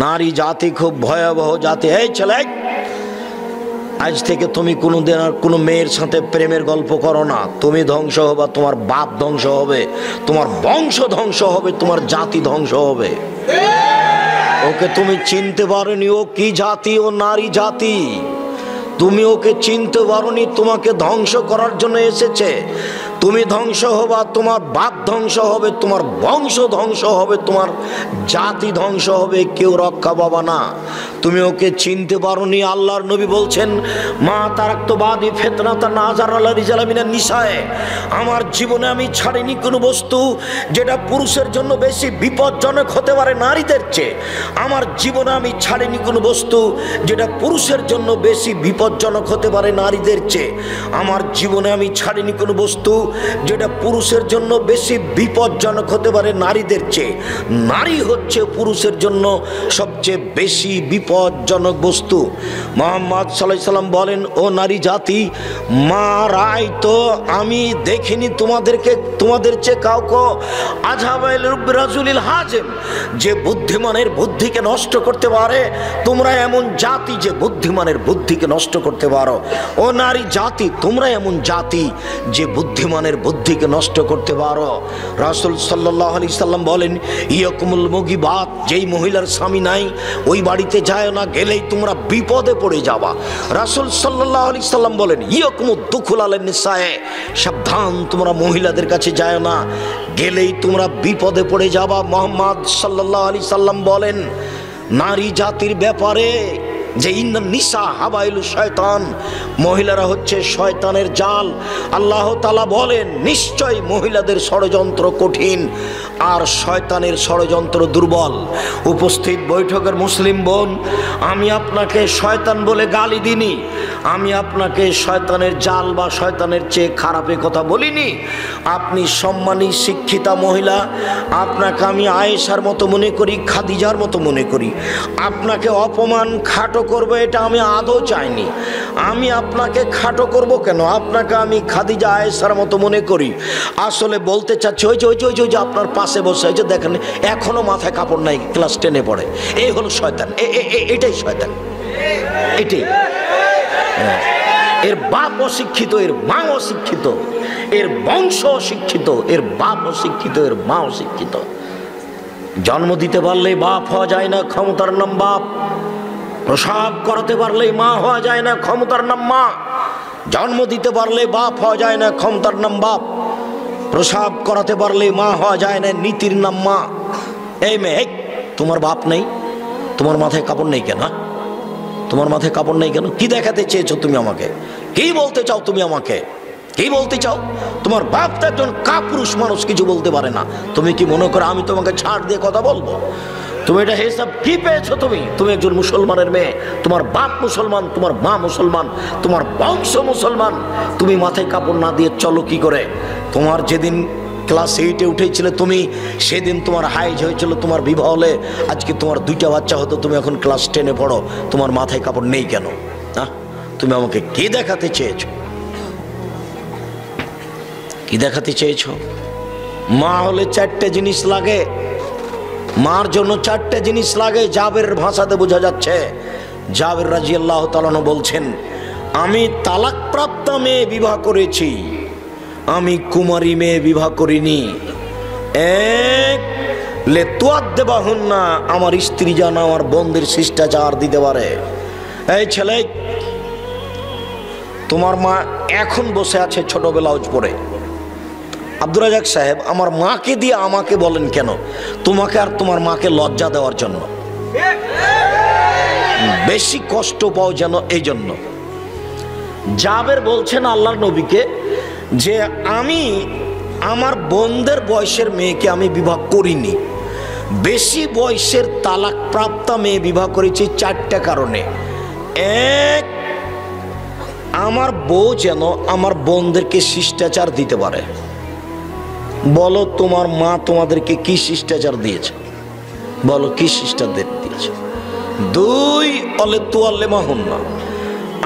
নারী জাতি খুব ভয়াবহ জাতি। এই ছেলে, আজ থেকে তুমি কোনোদিন আর কোনো মেয়ের সাথে প্রেমের গল্প করো না। তুমি ধ্বংস হবে, তোমার বাপ ধ্বংস হবে, তোমার বংশ ধ্বংস হবে, তোমার জাতি ধ্বংস হবে। ওকে তুমি চিনতে পারোনি, ও কি জাতি? ও নারী জাতি। তুমি ওকে চিনতে পারোনি, তোমাকে ধ্বংস করার জন্য এসেছে। তুমি ধ্বংস হবা, তোমার বাপ ধ্বংস হবে, তোমার বংশ ধ্বংস হবে, তোমার জাতি ধ্বংস হবে, কেউ রক্ষা পাবা না। তুমি ওকে চিনতে পারোনি। আল্লাহর নবী বলছেন, মা তারাক্তুবাদি ফিতনাতান নাযার আলা রিজাল মিনান নিসায়ে, আমার জীবনে আমি ছাড়িনি কোনো বস্তু যেটা পুরুষের জন্য বেশি বিপজ্জনক হতে পারে নারীদের চেয়ে। আমার জীবনে আমি ছাড়িনি কোনো বস্তু যেটা পুরুষের জন্য বেশি বিপজ্জনক হতে পারে নারীদের চেয়ে। আমার জীবনে আমি ছাড়িনি কোনো বস্তু যেটা পুরুষের জন্য বেশি বিপজ্জনক হতে পারে নারীদের চেয়ে। নারী হচ্ছে পুরুষের জন্য সবচেয়ে বেশি বিপজ্জনক বস্তু। মুহাম্মদ সাল্লাল্লাহু আলাইহি সাল্লাম বলেন, ও নারী জাতি, মা রায় তো আমি দেখিনি তোমাদের চেয়ে কাউকে আযহাবাইল রুব্বি রাজুলিল হাজিম, যে বুদ্ধিমানের বুদ্ধিকে নষ্ট করতে পারে। তোমরা এমন জাতি যে বুদ্ধিমানের বুদ্ধিকে নষ্ট করতে পারো। ও নারী জাতি, তোমরা এমন জাতি যে বুদ্ধিমানের বুদ্ধিকে নষ্ট করতে পারো। রাসূল সাল্লাল্লাহু আলাইহি সাল্লাম বলেন, ইয়াকুমুল মুগিবাত, যেই মহিলার স্বামী নাই ওই বাড়িতে যায় না, গেলেই তোমরা বিপদে পড়ে যাবা। রাসূল সাল্লাল্লাহু আলাইহি সাল্লাম বলেন, ইয়াকুমুদ দুখুল আলান নিসায়ে, সাবধান তোমরা মহিলাদের কাছে যায় না, গেলেই তোমরা বিপদে পড়ে যাবা। মুহাম্মদ সাল্লাল্লাহু আলাইহি সাল্লাম বলেন নারী জাতির ব্যাপারে যে ইন্নান নিসা হাবাইলু শয়তান, মহিলারা হচ্ছে শয়তানের জাল। আল্লাহ তাআলা বলেন, নিশ্চয় মহিলাদের ষড়যন্ত্র কঠিন আর শয়তানের ষড়যন্ত্র দুর্বল। উপস্থিত বৈঠকের মুসলিম বোন, আমি আপনাকে শয়তান বলে গালি দিনি, আমি আপনাকে শয়তানের জাল বা শয়তানের চেয়ে খারাপের কথা বলিনি। আপনি সম্মানী শিক্ষিতা মহিলা, আপনাকে আমি আয়েশার মতো মনে করি, খাদিজার মতো মনে করি। আপনাকে অপমান খাটো করবো এটা আমি আদৌ চাইনি। আমি আপনাকে খাটো করব কেন? আপনাকে আমি খাদিজা আয়েশার মতো মনে করি। আসলে বলতে চাচ্ছি, ওই যে আপনার পাশে বসে, ওই যে দেখেন এখনো মাথায় কাপড় নাই, ক্লাস 10-এ পড়ে, এই হলো শয়তান। এটাই শয়তান, এটাই। এর বাপ অশিক্ষিত, এর মা অশিক্ষিত, এর বংশ অশিক্ষিত, এর বাপ অশিক্ষিত, এর মা অশিক্ষিত। জন্ম দিতে পারলেই বাপ হওয়া যায় না, ক্ষমতার নাম বাপ। প্রসব করাতে পারলেই মা হওয়া যায় না, ক্ষমতার নাম মা। জন্ম দিতে পারলে বাপ হওয়া যায় না, ক্ষমতার নাম বাপ। প্রসব করাতে পারলে মা হওয়া যায় না, নীতির নাম মা। এই মেয়ে, তোমার বাপ নেই, তোমার মাথায় কাপড় নেই কেন? তোমার মাথায় কাপড় নেই কেন? কি দেখাতে চেয়েছো তুমি আমাকে? কি বলতে চাও তুমি আমাকে? কি বলতে চাও? তোমার বাপ তো একজন কাপুরুষ মানুষ, কিছু বলতে পারে না। তুমি কি মনে করো আমি তোমাকে ছাড় দিয়ে কথা বলবো? তুমি এটা হিসাব কি পেয়েছো? তুমি একজন মুসলমানের মেয়ে, তোমার বাপ মুসলমান, তোমার মা মুসলমান, তোমার বংশ মুসলমান। তুমি মাথায় কাপড় না দিয়ে চলো কি করে? তোমার যেদিন ক্লাস 8-এ উঠেছিলে তুমি, সেদিন তোমার হাইজ হয়েছিল, তোমার বিবাহ হলে আজকে তোমার 2টা বাচ্চা হতো, তুমি এখন ক্লাস 10-এ পড়ো, তোমার মাথায় কাপড় নেই কেন? হ্যাঁ, তুমি আমাকে কি দেখাতে চেয়েছো? কি দেখাতে চেয়েছো? মা হলে 4টে জিনিস লাগে, মার জন্য 4টে জিনিস লাগে। জাবেরের ভাষাতে বোঝা যাচ্ছে, জাবের রাদিয়াল্লাহু তাআলা আনহু বলছেন, আমি তালাকপ্রাপ্ত মেয়ে বিবাহ করেছি, আমি কুমারী মেয়ে বিবাহ করিনি। এক, লেতুয়াদ্দেবাহুন্না, আমার স্ত্রী যেন আমার বোনদের শিষ্টাচার দিতে পারে। এই ছেলে, তোমার মা এখন বসে আছে ছোট ব্লাউজ পরে। আব্দুর রাজাক সাহেব, আমার মাকে দিয়ে আমাকে বলেন কেন? তোমাকে আর তোমার মাকে লজ্জা দেওয়ার জন্য, বেশি কষ্ট পাও যেন, এই জন্য। জাবের বলছেন আল্লাহর নবীকে যে আমি আমার বোনদের বয়সের মেয়েকে আমি বিবাহ করিনি, বেশি বয়সের তালাকপ্রাপ্ত মেয়ে বিবাহ করেছি 4টা কারণে। এক, আমার বউ যেন আমার বোনদেরকে শিষ্টাচার দিতে পারে। বলো তোমার মা তোমাদেরকে কি শিষ্টাচার দিয়েছে? বলো কি শিষ্টাচার দিয়েছে? 2, অলে তুয়াল্লে মাহুন্না,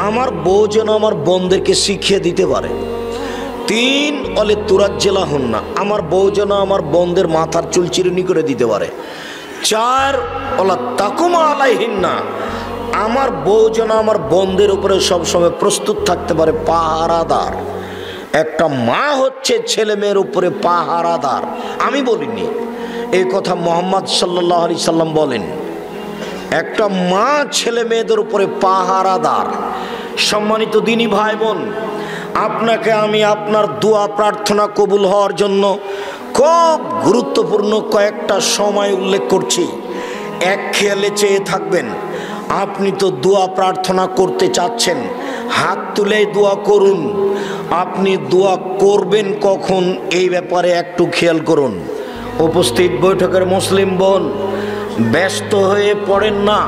আমার বউ যেন আমার বোনদেরকে শিখিয়ে দিতে পারে। 3, অলে তুরাজ্জেলা হুন্না, আমার বউ যেন আমার বোনদের মাথার চুল চিরুনি করে দিতে পারে। 4 ওয়ালা তাকুমা আলাইহিন্না, আমার বউ যেন আমার বোনদের উপরে সবসময় প্রস্তুত থাকতে পারে, পাহারাদার। একটা মা হচ্ছে ছেলে মেয়ের উপরে পাহারাদার। আমি বলিনি, এই কথা মুহাম্মদ সাল্লাল্লাহু আলাইহি সাল্লাম বলেন। একটা মা ছেলে মেয়েদের উপরে পাহারাদার। সম্মানিত দিনী ভাই বোন, আপনাকে আমি আপনার দোয়া প্রার্থনা কবুল হওয়ার জন্য খুব গুরুত্বপূর্ণ কয়েকটা সময় উল্লেখ করছি। এক খেয়ালে চেয়ে থাকবেন। আপনি তো দোয়া প্রার্থনা করতে চাচ্ছেন, হাত তুলে দোয়া করুন। আপনি দোয়া করবেন কখন, এই ব্যাপারে একটু খেয়াল করুন। উপস্থিত বৈঠকের মুসলিম বোন, ব্যস্ত হয়ে পড়েন না,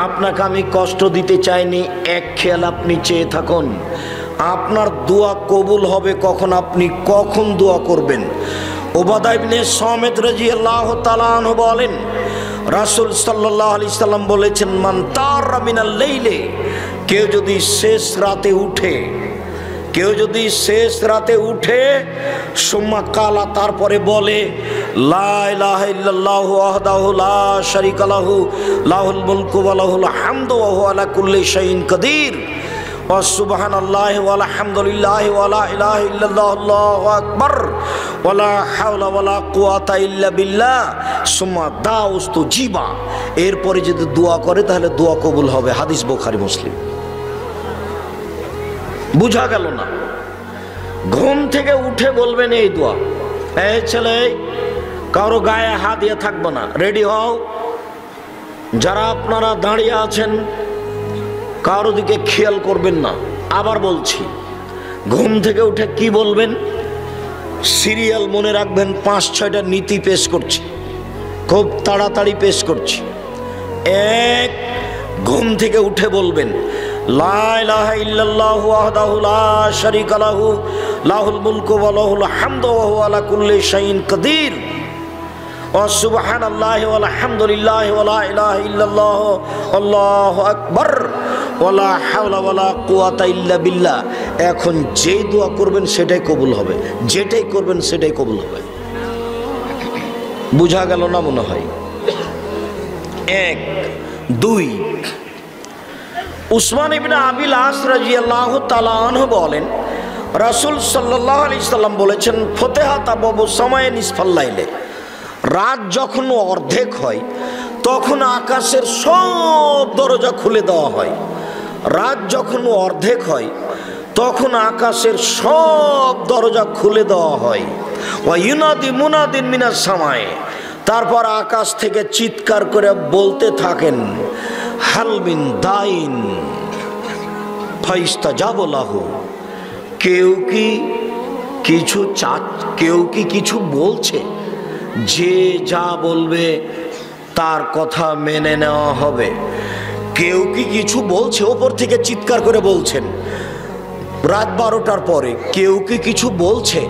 আপনাকে আমি কষ্ট দিতে চাইনি। এক খেয়াল আপনি চেয়ে থাকুন, আপনার দোয়া কবুল হবে কখন, আপনি কখন দোয়া করবেন। উবাদা ইবনে সামিত রাদিয়াল্লাহু তাআলা আনহু বলেন, রাসূল সাল্লাল্লাহু আলাইহি সাল্লাম বলেছেন, মান তারা মিনাল লাইলে, কেউ যদি শেষ রাতে উঠে, কেউ যদি শেষ রাতে উঠে, সুম্মা কালা, তারপরে বলে, লা ইলাহা ইল্লাল্লাহু ওয়াহদাহু লা শারীকা লাহু লাহুল মুলকু ওয়া লাহুল হামদু ওয়া হুয়া আলা কুল্লি শাইইন কাদির, ওয়া সুবহানাল্লাহি ওয়া আলহামদুলিল্লাহি ওয়া লা ইলাহা ইল্লাল্লাহু আল্লাহু আকবার ওয়া লা হাওলা ওয়া লা কুওয়াতা ইল্লা বিল্লাহ সুম্মা দাউস্তু জিবা, এরপরে যদি দোয়া করে তাহলে দোয়া কবুল হবে। হাদিস বুখারী মুসলিম। বুঝা গেল না? ঘুম থেকে উঠে বলবেন এই দোয়া। এই ছেলে, কারো গায়ে হাত দিয়ে থাকবে না, রেডি হও। যারা আপনারা দাঁড়িয়ে আছেন, কারো দিকে খেয়াল করবেন না। আবার বলছি, ঘুম থেকে উঠে কি বলবেন? সিরিয়াল মনে রাখবেন, 5-6টা নীতি পেশ করছি, খুব তাড়াতাড়ি পেশ করছি। এক, ঘুম থেকে উঠে বলবেন, লা ইলাহা ইল্লাল্লাহু ওয়াহদাহু লা শারীকা লাহু লাহুল মুলকু ওয়া লাহুল হামদু ওয়া হুয়া আলা কুল্লি শাইইন কাদির, ওয়া সুবহানাল্লাহি ওয়া আলহামদুলিল্লাহি ওয়া লা ইলাহা ইল্লাল্লাহু আল্লাহু আকবার ওয়া লা হাওলা ওয়া লা কুওয়াতা ইল্লা বিল্লাহ। এখন যেই দোয়া করবেন সেটাই কবুল হবে, যেটাই করবেন সেটাই কবুল হবে। বুঝা গেল না মনে হয়? 1, 2, উসমান ইবনে আবিল আস রাদিয়াল্লাহু তাআলা আনহু বলেন, রাসূল সাল্লাল্লাহু আলাইহি সাল্লাম বলেছেন, ফতিহাত আবওয়াবু সামায়ে নিসফাল লাইলে, রাত যখন অর্ধেক হয় তখন আকাশের সব দরজা খুলে দেওয়া হয়। রাত যখন অর্ধেক হয় তখন আকাশের সব দরজা খুলে দেওয়া হয়। ওয়া ইউনাদি মুনাদিন মিনাস সামায়ে, তারপর আকাশ থেকে চিৎকার করে বলতে থাকেন, হাল মিন দাইন ফাইস্তাজাবু লাহু, কেউ কি কিছু কেউ কি কিছু বলছে, যে যা বলবে তার কথা মেনে নেওয়া হবে। কেউ কি কিছু বলছে, ওপর থেকে চিৎকার করে বলছেন রাত 12টার পরে, কেউ কি কিছু বলছে,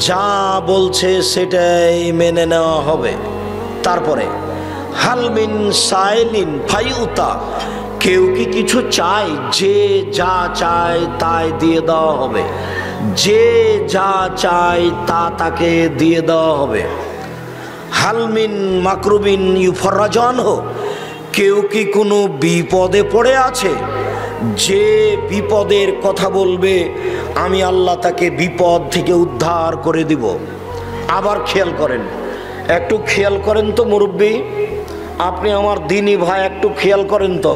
যা বলছে সেটাই মেনে নেওয়া হবে। তারপরে হালমিন সাইলিন ফাইউতা, কেউ কি কিছু চায়, যে যা চায় তাই দিয়ে দেওয়া হবে, যে যা চায় তা তাকে দিয়ে দেওয়া হবে। হালমিন মাকরুবিন ইউফরাজান হো, কেউ কি কোনো বিপদে পড়ে আছে, যে বিপদের কথা বলবে আমি আল্লাহ তাকে বিপদ থেকে উদ্ধার করে দিব। আবার খেয়াল করেন, একটু খেয়াল করেন তো মুরব্বী, আপনি আমার দিনী ভাই, একটু খেয়াল করেন তো।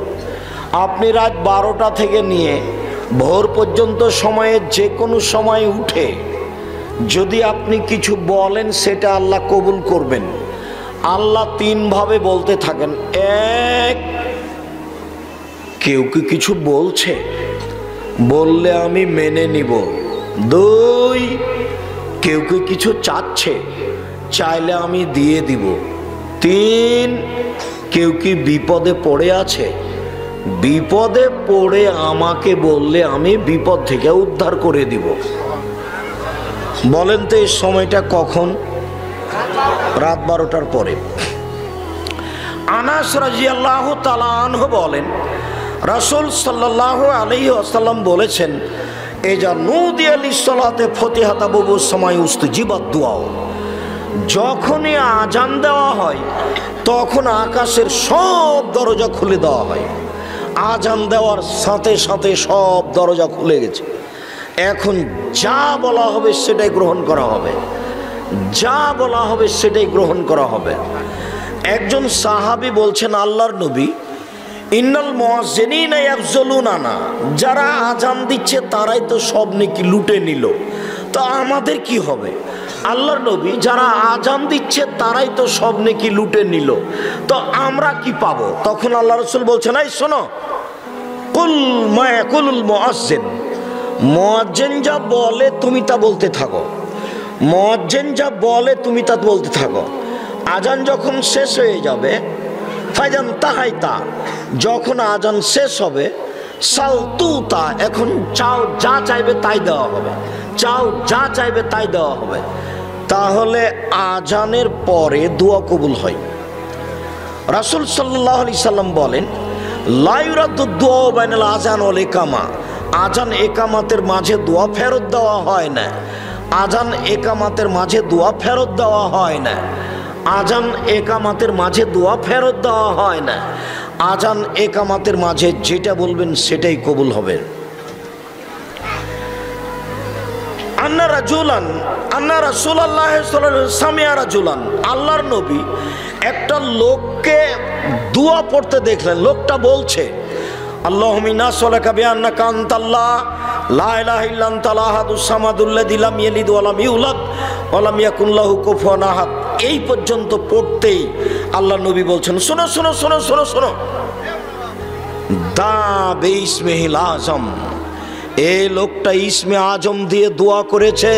আপনি রাত 12টা থেকে নিয়ে ভোর পর্যন্ত সময়ে যে কোনো সময় উঠে যদি আপনি কিছু বলেন সেটা আল্লাহ কবুল করবেন। আল্লাহ 3 ভাবে বলতে থাকেন। 1, কেউ কি কিছু বলছে, বললে আমি মেনে নিব। 2, কেউ কি কিছু চাচ্ছে, চাইলে আমি দিয়ে দিব। 3, কেউ কি বিপদে পড়ে আছে, বিপদে পড়ে আমাকে বললে আমি বিপদ থেকে উদ্ধার করে দিব। বলেন তো এই সময়টা কখন? রাত 12টার পরে। আনাস রাদিয়াল্লাহু তাআলা আনহু বলেন, রাসূল সাল্লাল্লাহু আলাইহি ওয়াসাল্লাম বলেছেন, এজা নুদিয়া লিসসালাতে ফতিহাত আবওয়াবুস সামাই উস্তুজিবাত দুআ, যখনই আজান দেওয়া হয় তখন আকাশের সব দরজা খুলে দেওয়া হয়। আজান দেওয়ার সাথে সাথে সব দরজা খুলে গেছে। এখন যা বলা হবে সেটাই গ্রহণ করা হবে, যা বলা হবে সেটাই গ্রহণ করা হবে। একজন সাহাবী বলছেন, আল্লাহর নবী, ইন্নাল মুয়াজ্জিনিনা ইয়াফজুলুনা, যারা আজান দিচ্ছে তারাই তো সব নেকি লুটে নিল, তো আমাদের কি হবে? আল্লাহর নবী, যারা আজান দিচ্ছে তারাই তো সব নেকি লুটে নিল, তো আমরা কি পাবো? তখন আল্লাহ রাসূল বলছেন, এই শোনো, কুল মা ইয়াকুলুল মুয়াজ্জিন, মুয়াজ্জিন যা বলে তুমি তা বলতে থাকো, মুয়াজ্জিন যা বলে তুমি তা বলতে থাকো। আজান যখন শেষ হয়ে যাবে, ফাইজান তাহাইতা, যখন আজান শেষ হবে, সালতুতা, এখন চাও যা চাইবে তাই দেওয়া হবে, চাও যা চাইবে তাই দেওয়া হবে। তাহলে আজানের পরে দোয়া কবুল হয়। রাসূল সাল্লাল্লাহু আলাইহি সাল্লাম বলেন, লা ইউরাদ্দু দুআ বাইনাল আযান ওয়াল ইকামা, আজান একামাতের মাঝে দোয়া ফেরত দেওয়া হয় না, আজান একামাতের মাঝে দোয়া ফেরত দেওয়া হয় না, আজান একামাতের মাঝে দোয়া ফেরত দেওয়া হয় না। আজান একামাতের মাঝে যেটা বলবেন সেটাই কবুল হবে। আন্না রাজুলান আন্না রাসূলুল্লাহ সাল্লাল্লাহু আলাইহি ওয়াসাল্লাম সামিয়া রাজুলান, আল্লাহর নবী একটা লোককে দোয়া পড়তে দেখলেন। লোকটা বলছে, আল্লাহুম্মা ইন্না নাসআলুকা বিআন্নাকা আনতাল্লাহ লা ইলাহা ইল্লা আনতাল আহাদুস সামাদুল্লাযী লাম ইয়ালিদ ওয়া লাম ইউলাদ ওয়া লাম ইয়াকুল লাহু কুফুয়ান আহাদ। এই পর্যন্ত পড়তেই আল্লাহ নবী বলছেন, শোনো শোনো শোনো শোনো শোনো, দা বিসমিহিল আযম, এই লোকটা ইসমে আজম দিয়ে দোয়া করেছে,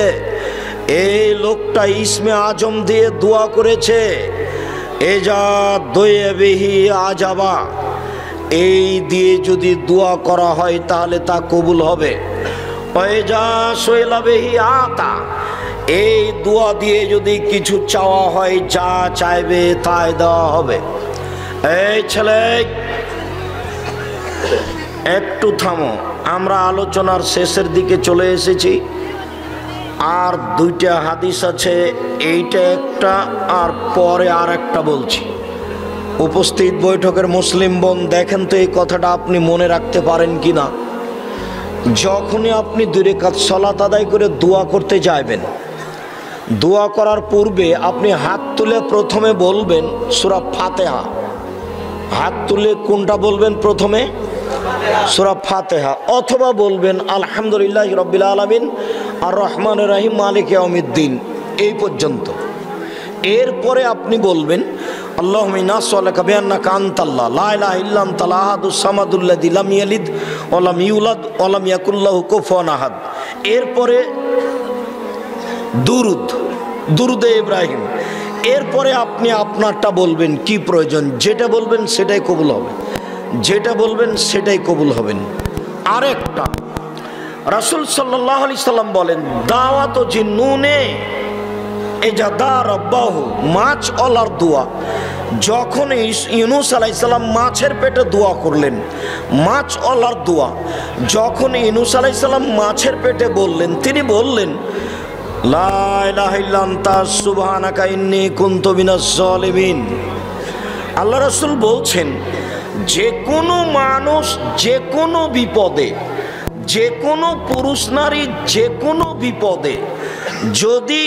এই লোকটা ইসমে আজম দিয়ে দোয়া করেছে। এজা দয়ে বিহি আজাবা, এই দিয়ে যদি দোয়া করা হয় তাহলে তা কবুল হবে। ওয়েজা সোয়েলা বিহি আতা, এই দোয়া দিয়ে যদি কিছু চাওয়া হয়, যা চাইবে তাই দেওয়া হবে। এই ছেলে, একটু থামো, আমরা আলোচনার শেষের দিকে চলে এসেছি। আর দুইটা হাদিস আছে, এইটা একটা আর পরে আর একটা বলছি। উপস্থিত বৈঠকের মুসলিম বোন, দেখেন তো এই কথাটা আপনি মনে রাখতে পারেন কি না। যখনই আপনি 2 রাকাত সালাত আদায় করে দোয়া করতে যাবেন, দোয়া করার পূর্বে আপনি হাত তুলে প্রথমে বলবেন সূরা ফাতিহা। হাত তুলে কোনটা বলবেন? প্রথমে সূরা ফাতিহা, অথবা বলবেন আলহামদুলিল্লাহি রাব্বিল আলামিন আর রহমানির রহিম মালিক ইয়াউমিদ্দিন, এই পর্যন্ত। এরপরে আপনি বলবেন আল্লাহুম্মা ইন্না নাসআলুকা বিআন্নাকা আনতাল্লাহ লা ইলাহা ইল্লা আনতাল আহাদুস সামাদুল্লাযী লাম ইয়ালিদ ওয়া লাম ইউলাদ ওয়া লাম ইয়াকুল লাহু কুফুয়ান আহাদ। এরপরে দুরুদে ইব্রাহিম। এরপরে আপনি আপনারটা বলবেন, কি প্রয়োজন যেটা বলবেন সেটাই কবুল হবে, যেটা বলবেন সেটাই কবুল হবেন। আরেকটা, রাসূল সাল্লাল্লাহু আলাইহি সাল্লাম বলেন, দাওয়াত জিন্নুনে এজা দা রাব্বাহু, মাছ ওলার দোয়া। যখন ইউনূস আলাইহিস সালাম মাছের পেটে দোয়া করলেন, মাছ ওলার দোয়া, যখন ইউনূস আলাইহিস সালাম মাছের পেটে বললেন, তিনি বললেন লা ইলাহা ইল্লা আনতা সুবহানাকা ইন্নী কুনতু মিনাজ জালিমিন। আল্লাহ রাসূল বলছেন, যে কোনো মানুষ যে কোনো বিপদে, যে কোনো পুরুষ নারী যে কোনো বিপদে যদি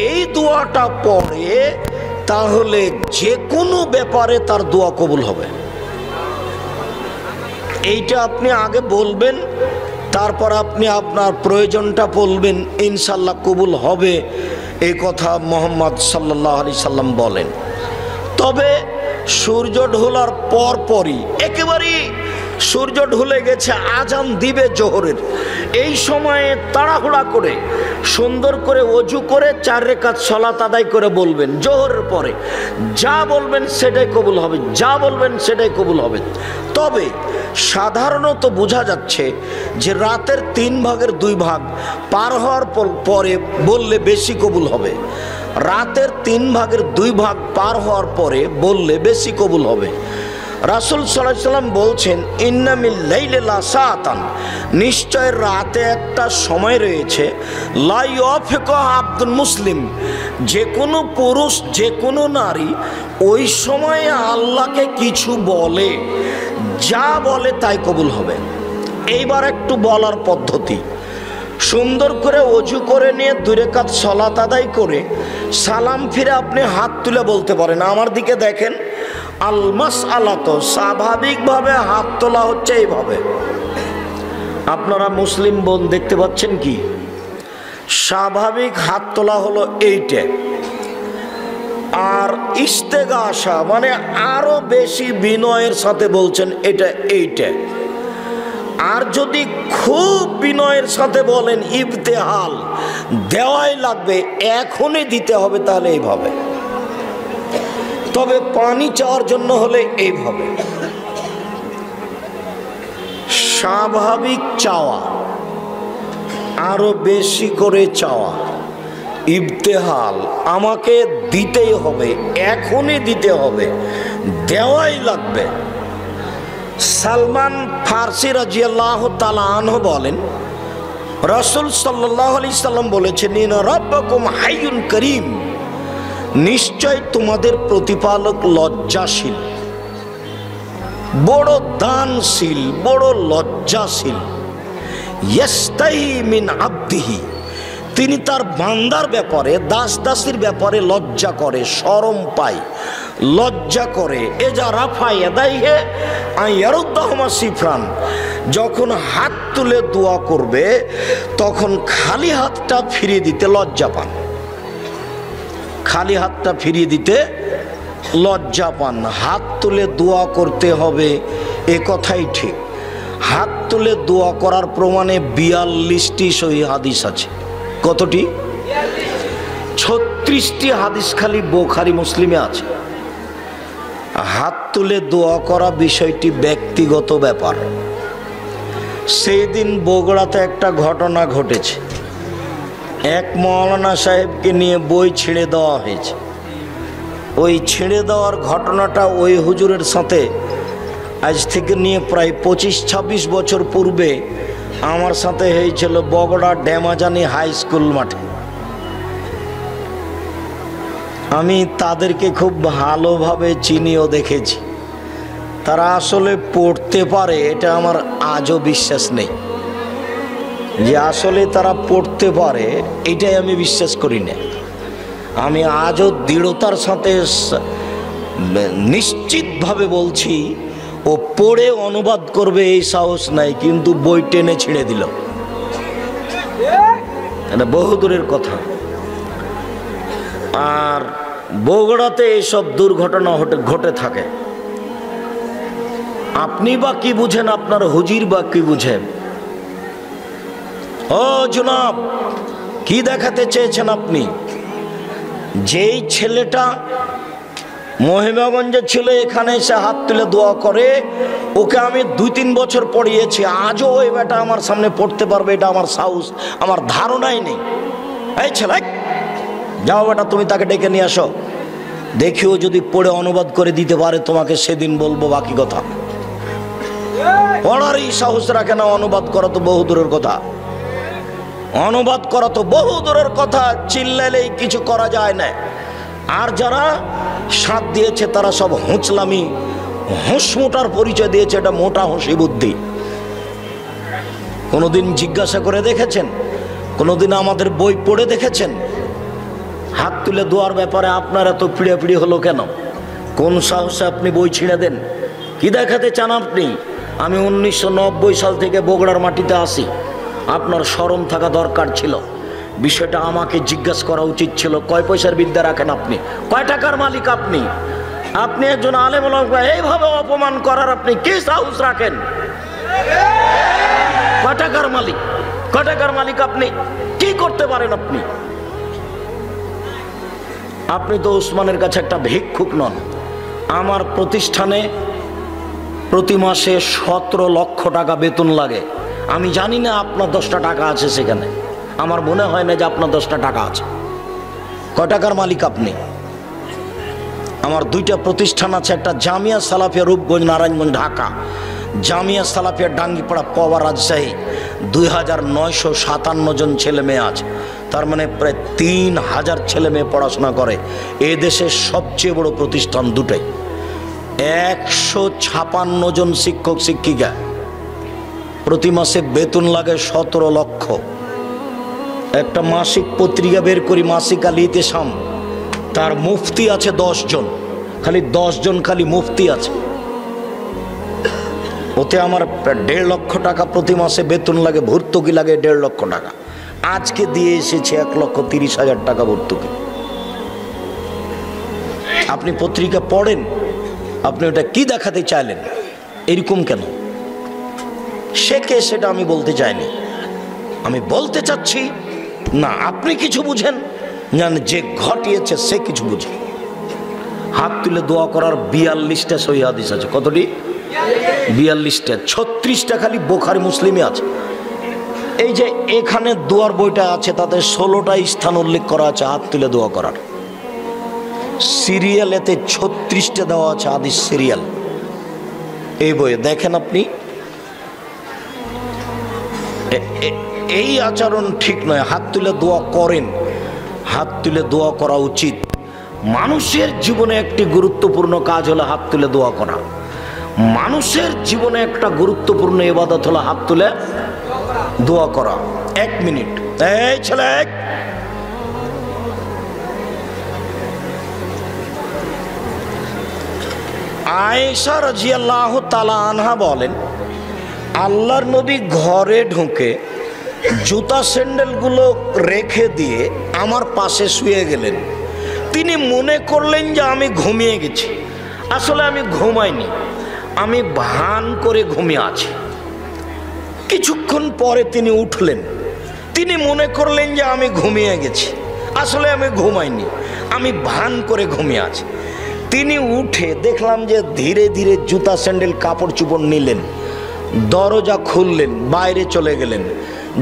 এই দোয়াটা পড়ে, তাহলে যে কোনো ব্যাপারে তার দোয়া কবুল হবে। এইটা আপনি আগে বলবেন, তারপর আপনি আপনার প্রয়োজনটা বলবেন, ইনশাল্লাহ কবুল হবে। এই কথা মুহাম্মদ সাল্লাল্লাহু আলাইহি সাল্লাম বলেন। তবে সূর্য ঢোলার পরপরই, একেবারেই সূর্য ঢলে গেছে, আজান দিবে জোহরের, এই সময়ে তাড়াহুড়া করে সুন্দর করে ওযু করে 4 রাকাত সালাত আদায় করে বলবেন, জোহরের পরে যা বলবেন সেটাই কবুল হবে, যা বলবেন সেটাই কবুল হবে। তবে সাধারণত বোঝা যাচ্ছে যে রাতের 3 ভাগের 2 ভাগ পার হওয়ার পরে বললে বেশি কবুল হবে। রাতের 3 ভাগের 2 ভাগ পার হওয়ার পরে বললে বেশি কবুল হবে। রাসূল সাল্লাল্লাহু আলাইহি সাল্লাম বলছেন, ইন্না মিল লাইলি লাসাতান, নিশ্চয় রাতে একটা সময় রয়েছে, লা ইয়াফিকু আব্দুল মুসলিম, যে কোনো পুরুষ যে কোনো নারী ওই সময়ে আল্লাহকে কিছু বলে, যা বলে তাই কবুল হবে। এইবার একটু বলার পদ্ধতি, সুন্দর করে অজু করে নিয়ে 2 রাকাত সালাত আদায় করে সালাম ফিরে আপনি হাত তুলে বলতে পারেন, আমার দিকে দেখেন। আল মাসআলাত, স্বাভাবিকভাবে হাত তোলা হচ্ছে এইভাবে। আপনারা মুসলিম বোন দেখতে পাচ্ছেন কি? স্বাভাবিক হাত তোলা হলো এইটা। আর ইস্তেগাসা মানে আরো বেশি বিনয়ের সাথে বলছেন এটা এইটা। আর যদি খুব বিনয়ের সাথে বলেন ইবতেহাল, দেওয়াই লাগবে, এখনই দিতে হবে, তাহলে এইভাবে। তবে পানি চাওয়ার জন্য হলে এইভাবে। স্বাভাবিক চাওয়া, আরো বেশি করে চাওয়া, ইবতেহাল, আমাকে দিতেই হবে, এখনই দিতে হবে, দেওয়াই লাগবে। সালমান ফারসি রাদিয়াল্লাহু তাআলা আনহু বলেন, রাসূল সাল্লাল্লাহু আলাইহি সাল্লাম বলেছেন, ইন্না রাব্বাকুম হাইয়ুন কারীম, নিশ্চয় তোমাদের প্রতিপালক লজ্জাশীল, বড় দানশীল, বড় লজ্জাশীল। ইয়াস্তাহি মিন আবদিহি, তিনি তার বান্দার ব্যাপারে, দাস দাসীর ব্যাপারে লজ্জা করে, শরম পায়, লজ্জা করে। এজা রাফা ইয়াদাইহি আয়ারুদ্দাহুমা সিফরান, যখন হাত তুলে দোয়া করবে তখন খালি হাতটা ফিরিয়ে দিতে লজ্জা পান, খালি হাতটা ফিরিয়ে দিতে লজ্জা পান। হাত তুলে দোয়া করতে হবে, এ কথাই ঠিক। হাত তুলে দোয়া করার প্রমাণে 42টি সহিহ হাদিস আছে। কতটি? 36টি হাদিস খালি বুখারী মুসলিমে আছে। হাত তুলে দোয়া করা বিষয়টি ব্যক্তিগত ব্যাপার। সেই দিন বগুড়াতে একটা ঘটনা ঘটেছে। এক মাওলানা সাহেবকে নিয়ে বই ছিঁড়ে দেওয়া হয়েছে। ওই ছিঁড়ে দেওয়ার ঘটনাটা ওই হুজুরের সাথে আজ থেকে নিয়ে প্রায় 25-26 বছর পূর্বে আমার সাথে হয়েছিল বগুড়া ড্যামাজানি হাই স্কুল মাঠে। আমি তাদেরকে খুব ভালোভাবে চিনিও দেখেছি। তারা আসলে পড়তে পারে এটা আমার আজও বিশ্বাস নেই, যে আসলে তারা পড়তে পারে এটাই আমি বিশ্বাস করি না। আমি আজও দৃঢ়তার সাথে নিশ্চিতভাবে বলছি, ও পড়ে অনুবাদ করবে এই সাহস নাই, কিন্তু বই টেনে ছিঁড়ে দিল। এটা বহু দূরের কথা। আর বগুড়াতে এইসব দুর্ঘটনা ঘটে থাকে। আপনি বা কি বুঝেন, আপনার হুজির বা কি বুঝেন? ও জনাব, কি দেখাতে চেয়েছেন আপনি? যেই ছেলেটা মহিমাগঞ্জে ছিল, এখানে এসে হাত তুলে দোয়া করে, ওকে আমি 2-3 বছর পড়িয়েছি, আজও ওই বেটা আমার সামনে পড়তে পারবে এটা আমার সাহস, আমার ধারণাই নেই। এই ছেলে, যাও বেটা, তুমি তাকে ডেকে নিয়ে আসো, দেখিও যদি পড়ে অনুবাদ করে দিতে পারে তোমাকে সেদিন বলবো বাকি কথা। পড়ারই সাহস রাখে না, অনুবাদ করা তো বহু দূরের কথা। অনুবাদ করা তো বহু দূরের কথা, চিল্লাইলেই কিছু করা যায় না। আর যারা সাথ দিয়েছে তারা সব হুঁচলামি, হুঁসমোটার পরিচয় দিয়েছে, এটা মোটা হুঁসি বুদ্ধি। কোনোদিন জিজ্ঞাসা করে দেখেছেন? কোনোদিন আমাদের বই পড়ে দেখেছেন? হাত তুলে দোয়ার ব্যাপারে আপনার এত পিড়াপিড়ি হলো কেন? কোন সাহসে আপনি বই ছিঁড়ে দেন? কি দেখাতে চান আপনি? আমি 1990 সাল থেকে বগুড়ার মাটিতে আসি। আপনার শরম থাকা দরকার ছিল। বিষয়টা আমাকে জিজ্ঞাসা করা উচিত ছিল। কয় পয়সার বিদ্যা রাখেন আপনি? কয় টাকার মালিক আপনি? আপনি একজন আলেম ওলামা, এইভাবে অপমান করার আপনি কি সাহস রাখেন? কয় টাকার মালিক? কয় টাকার মালিক আপনি? কি করতে পারেন আপনি? আপনি তো উসমানের কাছে একটা ভিক্ষুক নন। আমার প্রতিষ্ঠানে প্রতি মাসে 17 লক্ষ টাকা বেতন লাগে। আমি জানি না আপনার 10টা টাকা আছে সেখানে। আমার মনে হয় না যে আপনার 10টা টাকা আছে। কয় টাকার মালিক আপনি? আমার দুইটা প্রতিষ্ঠান আছে, একটা জামিয়া সালাফিয়া রূপগঞ্জ নারায়ণগঞ্জ ঢাকা, জামিয়া সালাফিয়া ডাঙ্গিপাড়া পবা রাজশাহী। 2957 জন ছেলে মেয়ে আছে, তার মানে প্রায় 3000 ছেলে মেয়ে পড়াশোনা করে। এ দেশের সবচেয়ে বড় প্রতিষ্ঠান দুটাই। 156 জন শিক্ষক শিক্ষিকা, প্রতি মাসে বেতন লাগে 17 লক্ষ। একটা মাসিক পত্রিকা বের করি, মাসিক আল ইতিসাম, তার মুফতি আছে 10 জন, খালি 10 জন খালি মুফতি আছে। ওতে আমার 1.5 লক্ষ টাকা প্রতি মাসে বেতন লাগে, ভর্তুকি লাগে 1.5 লক্ষ টাকা। আজকে দিয়ে এসেছে 1,30,000 টাকা ভর্তুকি। আপনি পত্রিকা পড়েন, আপনি ওটা কি দেখাতে চাইলেন, এরকম কেন? সে কে সেটা আমি বলতে চাইনি, আমি বলতে চাচ্ছি না আপনি কিছু বুঝেন না, যে ঘটিয়েছে সে কিছু বুঝে। হাত তুলে দোয়া করার 42টা সহিহ হাদিস আছে। কতটি? 42টা। 36টা খালি বুখারী মুসলিমে আছে। এই যে এখানে দোয়ার বইটা আছে, তাতে 16টা স্থান উল্লেখ করা আছে হাত তুলে দোয়া করার। সিরিয়ালেতে 36টা দেওয়া আছে হাদিস সিরিয়াল, এই বইয়ে দেখেন আপনি। এই আচরণ ঠিক নয়। হাত তুলে দোয়া করেন, হাত তুলে দোয়া করা উচিত। মানুষের জীবনে একটি গুরুত্বপূর্ণ কাজ হলো হাত তুলে দোয়া করা। মানুষের জীবনে একটা গুরুত্বপূর্ণ ইবাদত হলো হাত তুলে দোয়া করা। 1 মিনিট, এই ছেলে, আয়েশা রাদিয়াল্লাহু তাআলা আনহা বলেন, আল্লাহর নবী ঘরে ঢুকে জুতা স্যান্ডেলগুলো রেখে দিয়ে আমার পাশে শুয়ে গেলেন। তিনি মনে করলেন যে আমি ঘুমিয়ে গেছি। আসলে আমি ঘুমাইনি, আমি ভান করে ঘুমিয়ে আছি। কিছুক্ষণ পরে তিনি উঠলেন, তিনি মনে করলেন যে আমি ঘুমিয়ে গেছি। আসলে আমি ঘুমাইনি, আমি ভান করে ঘুমিয়ে আছি। তিনি উঠে দেখলাম যে ধীরে ধীরে জুতা স্যান্ডেল কাপড় চোপড় নিলেন, দরজা খুললেন, বাইরে চলে গেলেন,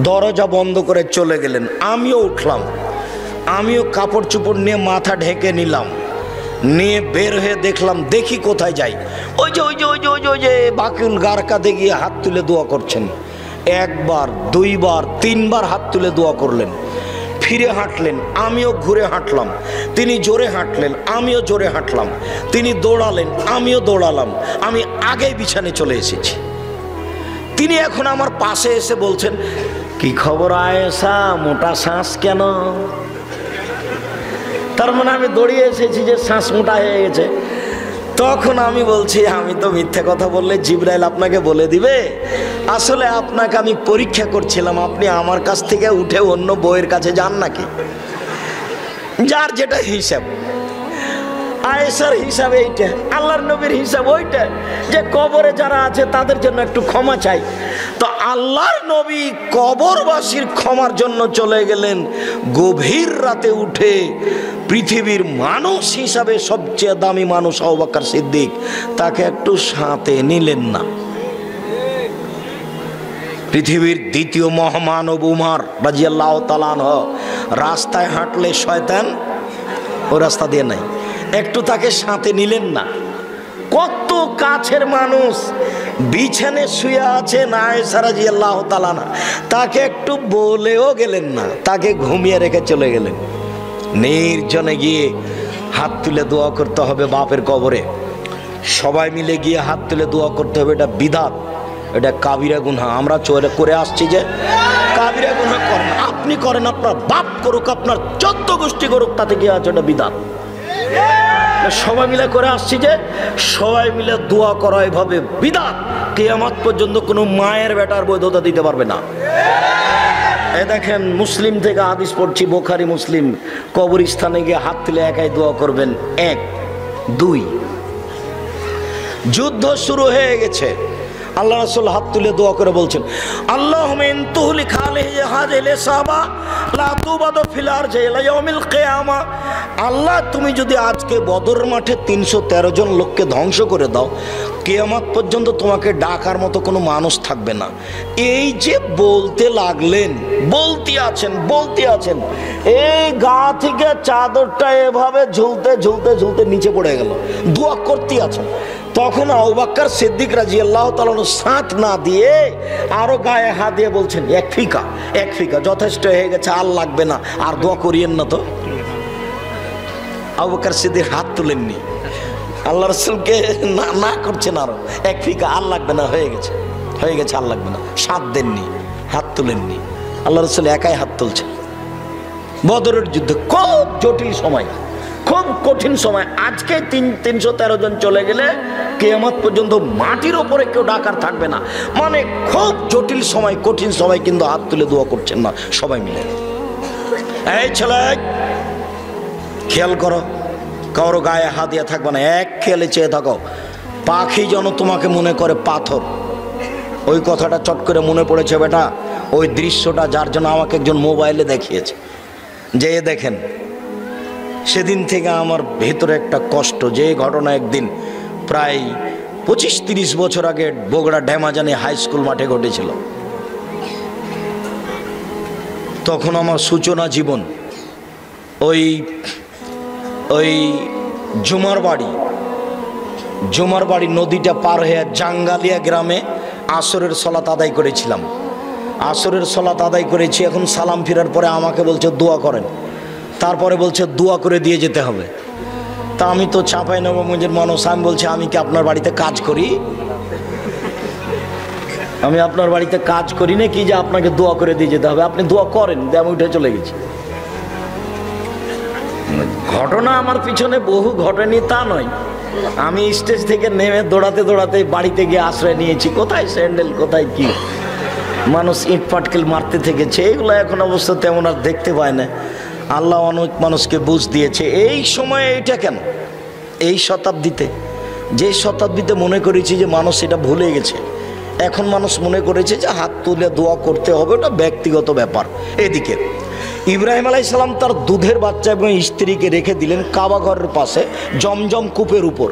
দরজা বন্ধ করে চলে গেলেন। আমিও উঠলাম, আমিও কাপড় চোপড় নিয়ে মাথা ঢেকে নিলাম, নিয়ে বের হয়ে দেখলাম, দেখি কোথায় যাই। ওই যে ওই যে ওই যে ওই যে ওই যে বাকিউল গারকাতে গিয়ে হাত তুলে দোয়া করছেন। 1 বার 2 বার 3 বার হাত তুলে দোয়া করলেন। ফিরে হাঁটলেন, আমিও ঘুরে হাঁটলাম। তিনি জোরে হাঁটলেন, আমিও জোরে হাঁটলাম। তিনি দৌড়ালেন, আমিও দৌড়ালাম। আমি আগেই বিছানে চলে এসেছি। তিনি এখন আমার পাশে এসে বলছেন, কি খবর আয়েশা, মোটা শ্বাস কেন? তার মানে আমি দৌড়িয়ে এসেছি যে শ্বাস মোটা হয়ে গেছে। তখন আমি বলছি, আমি তো মিথ্যে কথা বললে জিবরাইল আপনাকে বলে দিবে। আসলে আপনাকে আমি পরীক্ষা করছিলাম, আপনি আমার কাছ থেকে উঠে অন্য বইয়ের কাছে যান নাকি। যার যেটা হিসাব, আয়েশার হিসাব এইটা, আল্লাহর নবীর হিসাব ওইটা, যে কবরে যারা আছে তাদের জন্য একটু ক্ষমা চাই। তো আল্লাহর নবী কবরবাসীর ক্ষমার জন্য চলে গেলেন গভীর রাতে উঠে। পৃথিবীর মানুষ হিসাবে সবচেয়ে দামি মানুষ আবু বকর সিদ্দিক, তাকে একটু সাথে নিলেন না। পৃথিবীর দ্বিতীয় মহামানব উমর রাদিয়াল্লাহু তাআলা আনহু, রাস্তায় হাঁটলে শয়তান ও রাস্তা দিয়ে নাই, একটু তাকে সাথে নিলেন না। কত কাছের মানুষ বিছানে শুয়ে আছেন আয়েশা রাদিয়াল্লাহু তাআলা, তাকে একটু বলেও গেলেন না, তাকে ঘুমিয়ে রেখে চলে গেলেন। নির্জনে গিয়ে হাত তুলে দোয়া করতে হবে বাপের কবরে। সবাই মিলে গিয়ে হাত তুলে দোয়া করতে হবে, এটা বিদআত, এটা কাবিরা গুনাহ। আমরা চোরে করে আসছি যে কাবিরা গুনাহ করেন, আপনি করেন, আপনার বাপ করুক, আপনার 14 গোষ্ঠী করুক, তাতে কি আছে? এটা বিদআত। সবাই মিলে করে আসছি যে সবাই মিলে দোয়া করা এভাবে বিদআত। কিয়ামত পর্যন্ত কোনো মায়ের বেটার বৈধতা দিতে পারবে না। এ দেখেন, মুসলিম থেকে হাদিস পড়ছি, বুখারী মুসলিম। কবরস্থানে গিয়ে হাত তুলে একাই দোয়া করবেন। 1 2 যুদ্ধ শুরু হয়ে গেছে, আল্লাহ রাসূল হাত তুলে দোয়া করে বলছেন, আল্লাহুম্মা ইন তুহলিক আলাইহি হাযিল ইসাবা লা তুবাদু ফিল আরজি ইলা ইয়াউমিল কিয়ামা। আল্লাহ, তুমি যদি আজকে বদর মাঠে 313 জন লোককে ধ্বংস করে দাও, কিয়ামত পর্যন্ত তোমাকে ডাকার মতো কোনো মানুষ থাকবে না। এই যে বলতে লাগলেন, বলতে আছেন, এই গা থেকে চাদরটা এভাবে ঝুলতে ঝুলতে ঝুলতে নিচে পড়ে গেল, দোয়া করতে আছেন। তখন আবু বকর সিদ্দিক রাদিয়াল্লাহু তাআলা সাথ না দিয়ে আরো গায়ে হাত দিয়ে বলছেন, এক ফিকা যথেষ্ট হয়ে গেছে, আর লাগবে না, আর দোয়া করিয়েন না। তো আবু বকর সিদ্দিক হাত তুলেননি, আল্লাহ রাসূলকে না করছেন, আরো এক ফিকা, আর লাগবে না, হয়ে গেছে, আর লাগবে না, সাথ দেননি, হাত তুলেননি। আল্লাহ রাসূল একাই হাত তুলছেন। বদরের যুদ্ধে খুব জটিল সময়, খুব কঠিন সময়। আজকে 313 জন চলে গেলে কিয়ামত পর্যন্ত মাটির ওপরে কেউ ডাকার থাকবে না। মানে খুব জটিল সময়, কঠিন সময়, কিন্তু হাত তুলে দোয়া করছেন না সবাই মিলে। এই ছেলে খেয়াল করো, কারো গায়ে হাত দিয়ে থাকবে না, এক খেয়ালে চেয়ে থাকো। পাখি যেন তোমাকে মনে করে পাথর। ওই কথাটা চট করে মনে পড়েছে বেটা, ওই দৃশ্যটা যার জন্য আমাকে একজন মোবাইলে দেখিয়েছে, যে দেখেন। সেদিন থেকে আমার ভেতরে একটা কষ্ট, যে ঘটনা একদিন প্রায় 25-30 বছর আগে বগুড়া ড্যামাজানি হাই স্কুল মাঠে ঘটেছিল। তখন আমার সূচনা জীবন। ওই জুমার বাড়ি নদীটা পার হয়ে জাঙ্গালিয়া গ্রামে আসরের সলাত আদায় করেছিলাম। আসরের সলাত আদায় করেছি, এখন সালাম ফেরার পরে আমাকে বলছে দোয়া করেন, তারপরে বলছে দোয়া করে দিয়ে যেতে হবে। তা আমি তো চাঁপাইনবাবগঞ্জের মানুষ, আমি বলছি আমি কি আপনার বাড়িতে কাজ করি? আমি আপনার বাড়িতে কাজ করি না কি যে আপনাকে দোয়া করে দিয়ে যেতে হবে? আপনি দোয়া করেন। আমি উঠে চলে গেছি। ঘটনা আমার পিছনে বহু ঘটেনি তা নয়, আমি স্টেজ থেকে নেমে দৌড়াতে বাড়িতে গিয়ে আশ্রয় নিয়েছি। কোথায় স্যান্ডেল, কোথায় কি, মানুষ ইট পাটকেল মারতে থেকেছে, এগুলো এখন অবশ্য তেমন আর দেখতে পায় না। আল্লাহ অনেক মানুষকে বুঝ দিয়েছে। এই সময়ে এইটা কেন, এই শতাব্দীতে মনে করেছি যে মানুষ এটা ভুলে গেছে। এখন মানুষ মনে করেছে যে হাত তুলে দোয়া করতে হবে, ওটা ব্যক্তিগত ব্যাপার। এদিকে ইব্রাহিম আলাইহিস সালাম তার দুধের বাচ্চা এবং স্ত্রীকে রেখে দিলেন কাবা ঘরের পাশে জমজম কূপের উপর,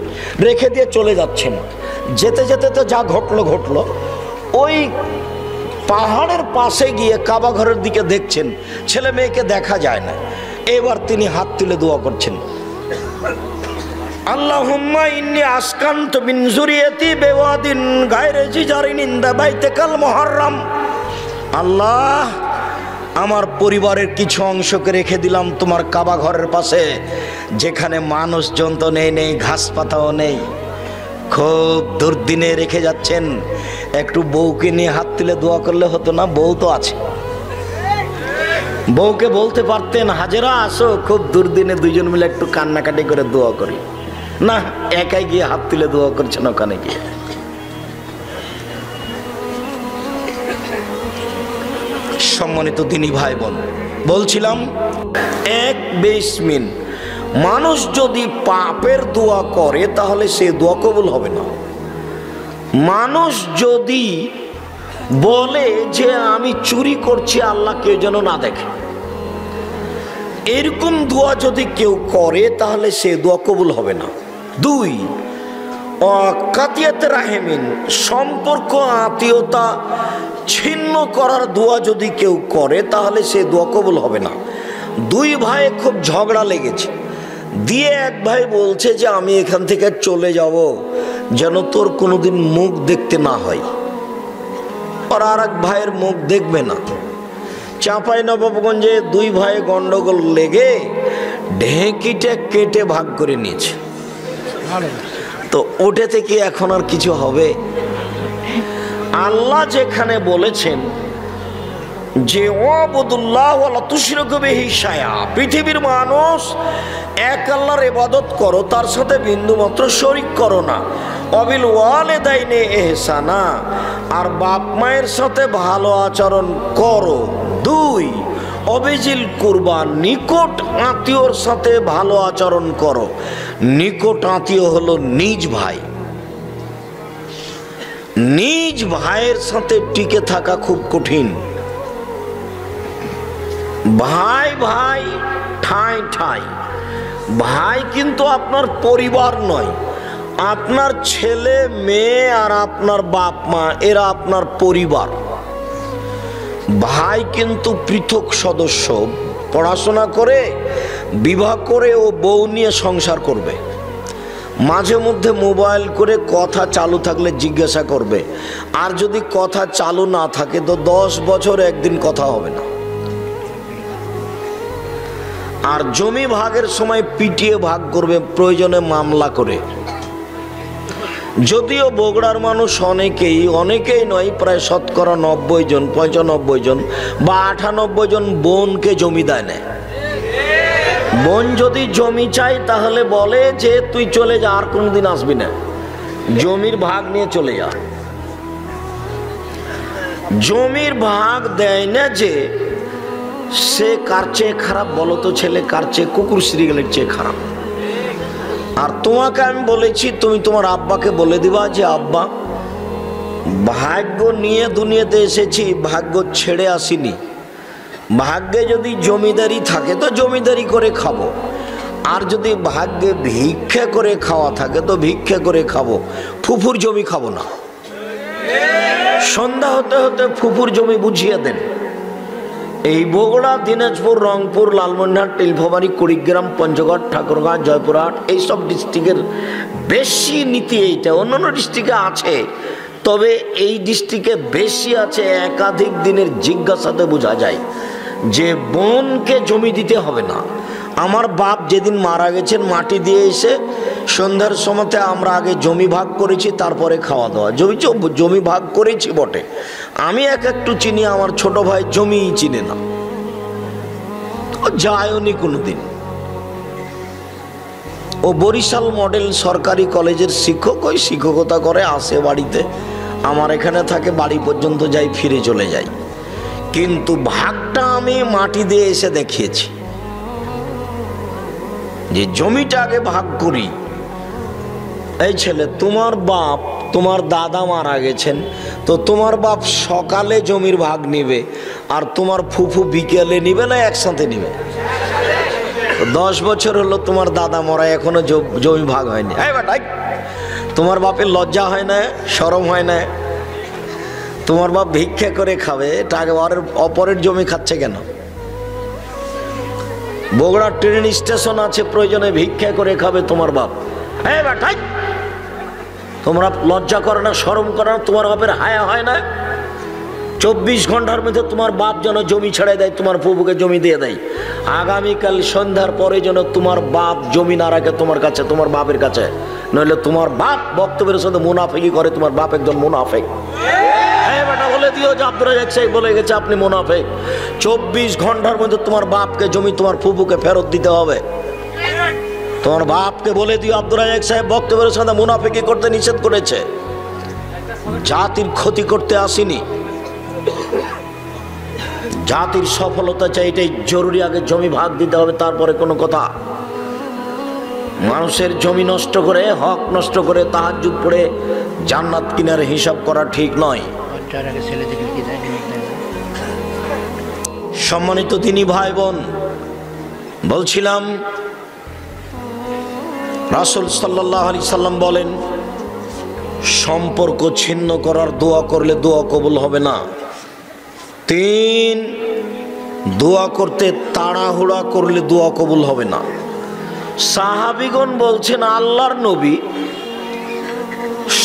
রেখে দিয়ে চলে যাচ্ছেন। যেতে যেতে তো যা ঘটলো, ওই পাহাড়ের পাশে গিয়ে কাবা ঘরের দিকে দেখছেন, ছেলে মেয়েকে দেখা যায় না। এবার তিনি হাত তুলে দোয়া করছেন, আল্লাহুম্মা ইন্নী আসকানতু মিন যুরিয়াতি বিওয়াদিন গায়রি জিজারিন ইনদা বাইতিকাল মুহাররাম। আল্লাহ, আমার পরিবারের কিছু অংশকে রেখে দিলাম তোমার কাবা ঘরের পাশে, যেখানে মানুষজন তো নেই, ঘাস পাতাও নেই। খুব দুর্দিনে রেখে যাচ্ছেন। একটু বউকে নিয়ে হাত তুলে দোয়া করলে হতো না? বউ তো আছে, বউকে বলতে পারতেন হাজেরা আসো, খুব দুর্দিনে দুইজন মিলে একটু কান্নাকাটি করে দোয়া করি। না, একাই গিয়ে হাত তুলে দোয়া করছেন ওখানে গিয়ে। সম্মানিত দিনী ভাই বোন, বলছিলাম এক বেসমিন মানুষ যদি পাপের দোয়া করে তাহলে সে দোয়া কবুল হবে না। মানুষ যদি বলে যে আমি চুরি করছি, আল্লাহ কেউ যেন না দেখে, এরকম দোয়া যদি কেউ করে তাহলে সে দোয়া কবুল হবে না। 2, কাতিয়াত রাহেমিন সম্পর্ক আত্মীয়তা ছিন্ন করার দোয়া যদি কেউ করে তাহলে সে দোয়া কবুল হবে না। 2 ভাই খুব ঝগড়া লেগেছে, দিয়ে এক ভাই বলছে যে আমি এখান থেকে চলে যাব যেন তোর কোনোদিন মুখ দেখতে না হয়, আর এক ভাইয়ের মুখ দেখবে না। চাঁপাইনবাবগঞ্জে 2 ভাই গন্ডগোল লেগে ঢেঁকিটা কেটে ভাগ করে নিয়েছে। তো ওটা থেকে এখন আর কিছু হবে? আল্লাহ যেখানে বলেছেন যে ওয়াবুদুল্লাহ ওয়ালা তুশরিকু বিহি শাইআ, পৃথিবীর মানুষ এক আল্লাহর ইবাদত করো, তার সাথে বিন্দুমাত্র শরীক করো না। অবিল ওয়ালিদাইনি ইহসানা, আর বাপ মায়ের সাথে ভালো আচরণ করো। 2, অবিজিল কুরবান, নিকট আত্মীয়র সাথে ভালো আচরণ করো। নিকট আত্মীয় হলো নিজ ভাই। নিজ ভাইয়ের সাথে টিকে থাকা খুব কঠিন। ভাই ভাই, ঠাঁই ঠাঁই। ভাই কিন্তু আপনার পরিবার নয়, আপনার ছেলে মেয়ে আর আপনার বাপ মা এরা আপনার পরিবার। ভাই কিন্তু পৃথক সদস্য, পড়াশোনা করে বিবাহ করে ও বউ নিয়ে সংসার করবে। মাঝে মধ্যে মোবাইল করে কথা চালু থাকলে জিজ্ঞাসা করবে, আর যদি কথা চালু না থাকে তো 10 বছর একদিন কথা হবে না। আর জমি ভাগের সময় পিটিয়ে ভাগ করবে, প্রয়োজনে মামলা করে। যদিও বগুড়ার মানুষ অনেকেই নয়, প্রায় শতকরা 90 জন, 95 জন বা 98 জন বোনকে জমি দেয় না। বোন যদি জমি চাই তাহলে বলে যে তুই চলে যা, আর কোনদিন আসবি না, জমির ভাগ নিয়ে চলে যা। জমির ভাগ দেয় না যে সে কার চেয়ে খারাপ বলো তো? ছেলে কার চেয়ে? কুকুর শ্রীগালের চেয়ে খারাপ। আর তোমাকে আমি বলেছি, তুমি তোমার আব্বাকে বলে দিবা যে আব্বা, ভাগ্য নিয়ে দুনিয়াতে এসেছি, ভাগ্য ছেড়ে আসিনি। ভাগ্যে যদি জমিদারি থাকে তো জমিদারি করে খাবো, আর যদি ভাগ্যে ভিক্ষা করে খাওয়া থাকে তো ভিক্ষা করে খাবো, ফুফুর জমি খাবো না। সন্ধ্যা হতে হতে ফুফুর জমি বুঝিয়ে দেন। এই বগুড়া, দিনাজপুর, রংপুর, লালমনিরহাট, নীলফামারী, কুড়িগ্রাম, পঞ্চগড়, ঠাকুরগাঁও, জয়পুরহাট এইসব ডিস্ট্রিক্টের বেশি নীতি এইটা। অন্যান্য ডিস্ট্রিক্টে আছে, তবে এই ডিস্ট্রিক্টে বেশি আছে। একাধিক দিনের জিজ্ঞাসাতে বোঝা যায় যে বোনকে জমি দিতে হবে না। আমার বাপ যেদিন মারা গেছেন, মাটি দিয়ে এসে সন্ধ্যার সময়তে আমরা আগে জমি ভাগ করেছি, তারপরে খাওয়া দাওয়া। জমি ভাগ করেছি বটে, আমি একটু চিনি, আমার ছোট ভাই জমিই চিনে না, ও যায়নি কোনোদিন। ও বরিশাল মডেল সরকারি কলেজের শিক্ষক, ওই শিক্ষকতা করে, আসে বাড়িতে, আমার এখানে থাকে, বাড়ি পর্যন্ত যাই, ফিরে চলে যাই। কিন্তু ভাগটা আমি মাটি দিয়ে এসে দেখিয়েছি যে জমিটা আগে ভাগ করি। এই ছেলে, তোমার বাপ, তোমার দাদা মারা গেছেন, তো তোমার বাপ সকালে জমির ভাগ নিবে আর তোমার ফুফু বিকেলে নিবে না একসাথে নিবে? 10 বছর হলো তোমার দাদা মরা, এখনো জমি ভাগ হয়নি। তোমার বাপের লজ্জা হয় না? শরম হয় না? তোমার বাপ ভিক্ষা করে খাবে, টাকা অপরের জমি খাচ্ছে কেন? বগুড়া ট্রেন স্টেশন আছে, প্রয়োজনে ভিক্ষা করে খাবে তোমার বাপ। তোমরা লজ্জা করে না, শরম করে না? তোমার বাপের হায়া হয় না? 24 ঘন্টার মধ্যে তোমার বাপ যেন জমি ছেড়ে দেয়, তোমার ফুফুকে জমি দিয়ে দেয়। আগামীকাল সন্ধ্যার পরে যেন তোমার বাপ জমি না রাখে তোমার কাছে, তোমার বাপের কাছে, নইলে তোমার বাপ বক্তব্যের সাথে মুনাফিকি করে। তোমার বাপ একজন মুনাফিক। বলে দিও যে আব্দুর রাজ্জাক সাহেব বলে গেছে আপনি মুনাফিক। 24 ঘন্টার মধ্যে তোমার বাপকে জমি তোমার ফুফুকে ফেরত দিতে হবে। তোমার বাপকে বলে দিও আব্দুর রাজ্জাক সাহেব বক্তব্যের সাথে মুনাফিকি করতে নিষেধ করেছে। জাতির ক্ষতি করতে আসিনি, জাতির সফলতা চাই, এটাই জরুরি। আগে জমি ভাগ দিতে হবে, তারপরে কোনো কথা। মানুষের জমি নষ্ট করে, হক নষ্ট করে, তাহাজ্জুদ পড়ে জান্নাত কিনার হিসাব করা ঠিক নয়। সম্মানিত দিনী ভাই বোন, বলছিলাম রাসূল সাল্লাল্লাহু আলাইহি সাল্লাম বলেন, সম্পর্ক ছিন্ন করার দোয়া করলে দোয়া কবুল হবে না। 3, দোয়া করতে তাড়াহুড়া করলে দোয়া কবুল হবে না। সাহাবীগণ বলছেন, আল্লাহর নবী,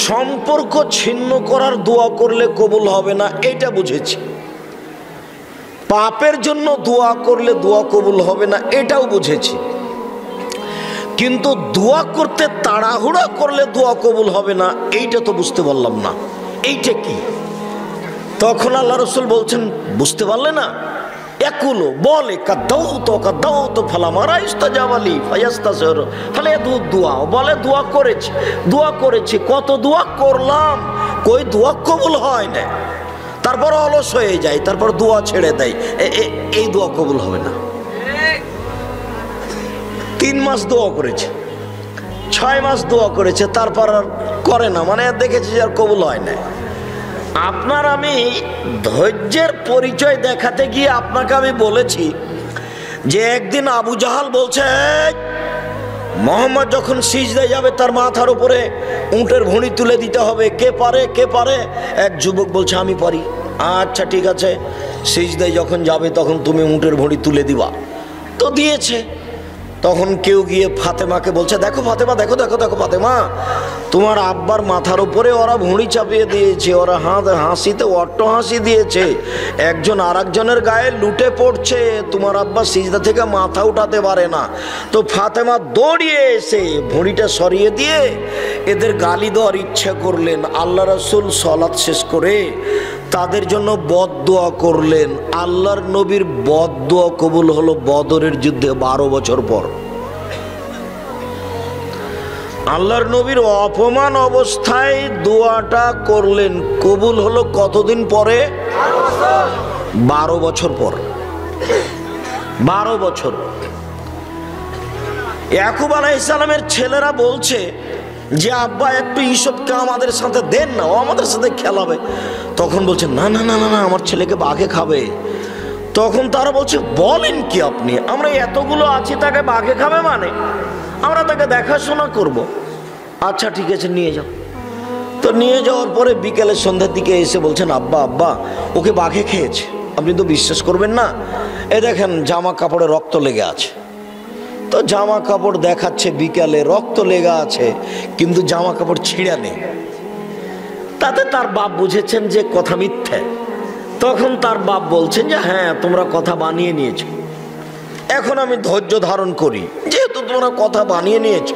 সম্পর্ক ছিন্ন করার দোয়া করলে কবুল হবে না এটা বুঝেছি, পাপের জন্য দোয়া করলে দোয়া কবুল হবে না এটাও বুঝেছি, কিন্তু দোয়া করতে তাড়াহুড়া করলে দোয়া কবুল হবে না এইটা তো বুঝতে পারলাম না, এইটা কি? তখন আল্লাহ রাসূল বলছেন, বুঝতে পারলে না? একুলো বলে কাদাউতো ফালামারা ইস্তাজাবালি ফায়াস্তাসির ফলে দোয়া বলে দোয়া করেছি কত দোয়া করলাম, কই দোয়া কবুল হয় না, তারপর অলস হয়ে যায়, তারপর দোয়া ছেড়ে দেয়, এই দোয়া কবুল হবে না। 3 মাস দোয়া করেছে, 6 মাস দোয়া করেছে, তারপর আর করে না, মানে দেখেছি যে আর কবুল হয় না। আপনার আমি ধৈর্যের পরিচয় দেখাতে গিয়ে আপনাকে আমি বলেছি যে একদিন আবু জাহাল বলছে, মোহাম্মদ যখন সিজদায় যাবে তার মাথার উপরে উটের ভুঁড়ি তুলে দিতে হবে। কে পারে, কে পারে? এক যুবক বলছে আমি পারি। আচ্ছা ঠিক আছে, সিজদায় যখন যাবে তখন তুমি উটের ভুঁড়ি তুলে দিবা। তো দিয়েছে। তখন কেউ গিয়ে ফাতেমাকে বলছে, দেখো ফাতেমা, দেখো দেখো দেখো ফাতেমা, তোমার আব্বার মাথার উপরে ওরা ভুঁড়ি চাপিয়ে দিয়েছে, ওরা হাসিতে অট্ট হাসি দিয়েছে, একজন আর একজনের গায়ে লুটে পড়ছে, তোমার আব্বা সিজদা থেকে মাথা উঠাতে পারে না। তো ফাতেমা দৌড়িয়ে এসে ভুঁড়িটা সরিয়ে দিয়ে এদের গালি দেওয়ার ইচ্ছা করলেন। আল্লাহ রাসূল সালাত শেষ করে তাদের জন্য বদদোয়া করলেন। আল্লাহর নবীর বদদোয়া কবুল হলো বদরের যুদ্ধে 12 বছর পর। আল্লাহর নবীর অপমান অবস্থায় দোয়াটা করলেন, কবুল হলো কতদিন পরে? 12 বছর পর। 12 বছর। ইয়াকুব আলাইহিস সালামের ছেলেরা বলছে যে আব্বা একটু ইসবকে আমাদের সাথে দেন না, ও আমাদের সাথে খেলাবে। তখন বলছে না না না না না, আমার ছেলেকে বাঘে খাবে। তখন তারা বলছে বলেন কি আপনি, আমরা এতগুলো আছি, তাকে বাঘে খাবে মানে? আমরা তাকে দেখাশোনা করব। আচ্ছা ঠিক আছে, নিয়ে যাও। তো নিয়ে যাওয়ার পরে বিকেলে সন্ধ্যার দিকে এসে বলছেন আব্বা আব্বা ওকে বাঘে খেয়েছে। আপনি তো বিশ্বাস করবেন না, এ দেখেন জামা কাপড়ে রক্ত লেগে আছে। তো জামা কাপড় দেখাচ্ছে, বিকালে রক্ত লেগে আছে, কিন্তু জামা কাপড় ছিঁড়া নেই। তাতে তার বাপ বুঝেছেন যে কথা মিথ্যে। তখন তার বাপ বলছেন যে হ্যাঁ তোমরা কথা বানিয়ে নিয়েছো, এখন আমি ধৈর্য ধারণ করি, যেহেতু তোমরা কথা বানিয়ে নিয়েছো,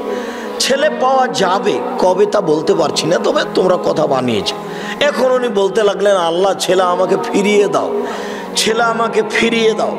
ছেলে পাওয়া যাবে কবে তা বলতে পারছি না, তবে তোমরা কথা বানিয়েছো। এখন উনি বলতে লাগলেন আল্লাহ ছেলে আমাকে ফিরিয়ে দাও, ছেলে আমাকে ফিরিয়ে দাও।